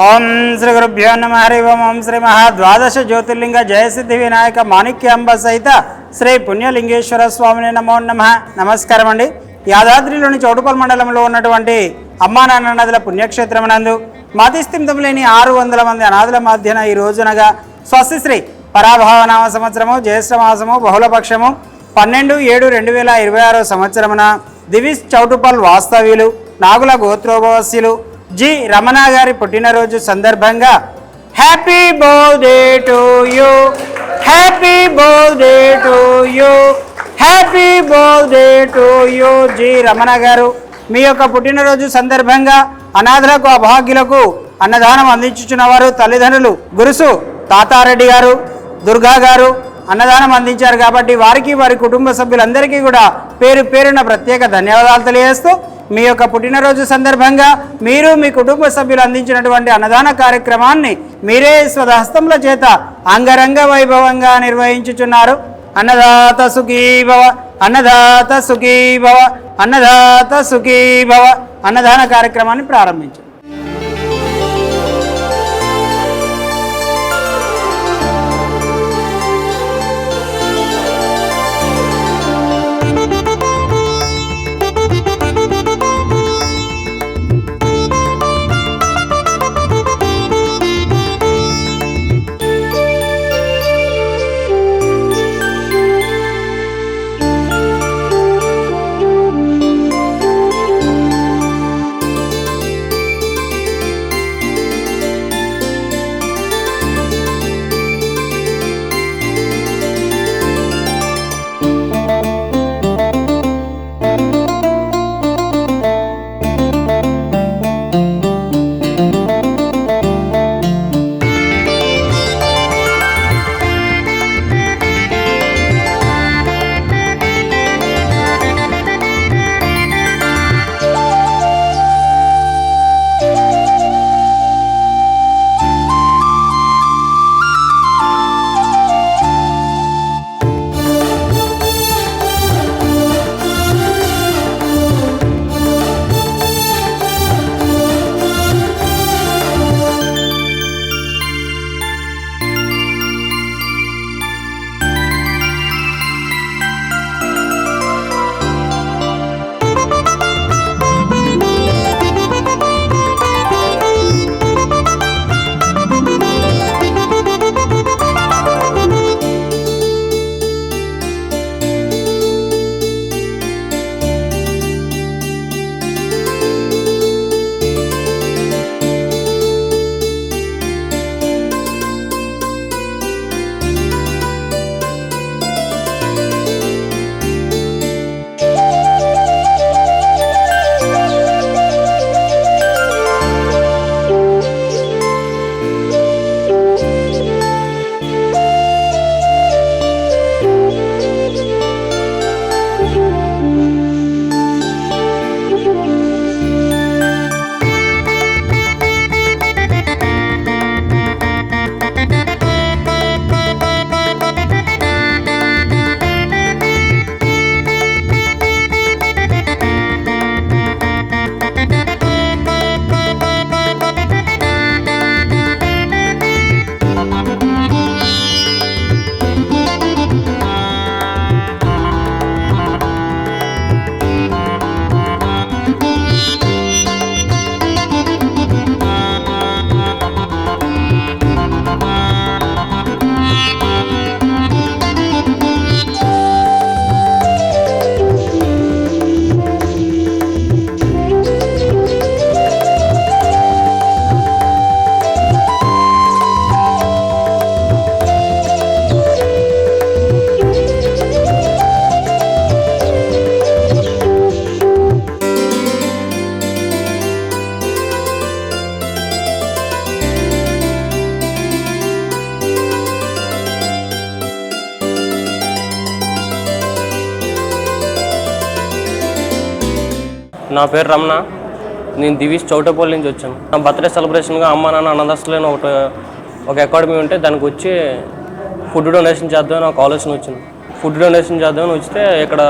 ఓం శ్రీ గురుభ్యో నమః. హరి ఓం శ్రీ మహాద్వాదశ జ్యోతిర్లింగ జయసిద్ధి వినాయక మాణిక్యాంబ సహిత శ్రీ పుణ్యలింగేశ్వర స్వామిని నమో నమః. నమస్కారం అండి. యాదాద్రిలోని చౌటుపల్ మండలంలో ఉన్నటువంటి అమ్మా నాన్న నదుల పుణ్యక్షేత్రమునందు మతిస్థిమితం లేని 600 మంది అనాథుల మధ్యన ఈ రోజునగా స్వస్తిశ్రీ పరాభావనామ సంవత్సరము జ్యేష్ఠమాసము బహుళపక్షము 12/7/2026 సంవత్సరమున దివిస్ చౌటుపల్ వాస్తవ్యులు నాగుల గోత్రోభవస్యులు జి రమణ గారి పుట్టినరోజు సందర్భంగా happy birthday to you, happy birthday to you, happy birthday to you G Ramana గారు. మీ యొక్క పుట్టినరోజు సందర్భంగా అనాథులకు అభాగ్యులకు అన్నదానం అందించుచున్నవారు తల్లిదండ్రులు గురుసు తాతారెడ్డి గారు, దుర్గా గారు అన్నదానం అందించారు కాబట్టి వారికి వారి కుటుంబ సభ్యులందరికీ కూడా పేరు పేరున ప్రత్యేక ధన్యవాదాలు తెలియజేస్తూ మీ యొక్క పుట్టినరోజు సందర్భంగా మీరు మీ కుటుంబ సభ్యులు అందించినటువంటి అన్నదాన కార్యక్రమాన్ని మీరే స్వహస్తముల చేత అంగరంగ వైభవంగా నిర్వహించుచున్నారు. అన్నదాత సుఖీభవ, అన్నదాత సుఖీభవ, అన్నదాత సుఖీభవ. అన్నదాన కార్యక్రమాన్ని ప్రారంభించారు. నా పేరు రమణ. నేను దివిస్ చౌటపల్లి నుంచి వచ్చాను. నా బర్త్డే సెలబ్రేషన్గా అమ్మ నాన్న అన్నదాస్తులైన ఒక అకాడమీ ఉంటే దానికి వచ్చి ఫుడ్ డొనేషన్ చేద్దామని ఒక ఆలోచన వచ్చింది. ఫుడ్ డొనేషన్ చేద్దామని వస్తే ఇక్కడ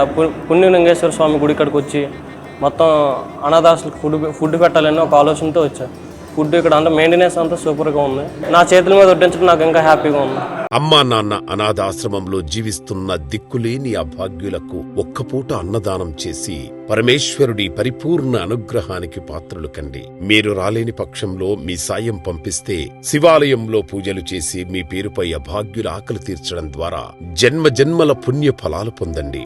పుణ్యలింగేశ్వర స్వామి గుడి ఇక్కడికి వచ్చి మొత్తం అనాథాస్తులకు ఫుడ్ పెట్టాలని ఒక ఆలోచనతో వచ్చాను. ఫుడ్ ఇక్కడ అంతా మెయింటెనెన్స్ అంతా సూపర్గా ఉంది. నా చేతుల మీద వడ్డించడం నాకు ఇంకా హ్యాపీగా ఉంది. అమ్మా నాన్న అనాథాశ్రమంలో జీవిస్తున్న దిక్కులేని అభాగ్యులకు ఒక్కపూట అన్నదానం చేసి పరమేశ్వరుడి పరిపూర్ణ అనుగ్రహానికి పాత్రులు కండి. మీరు రాలేని పక్షంలో మీ సాయం పంపిస్తే శివాలయంలో పూజలు చేసి మీ పేరుపై అభాగ్యుల ఆకలి తీర్చడం ద్వారా జన్మ జన్మల పుణ్య ఫలాలు పొందండి.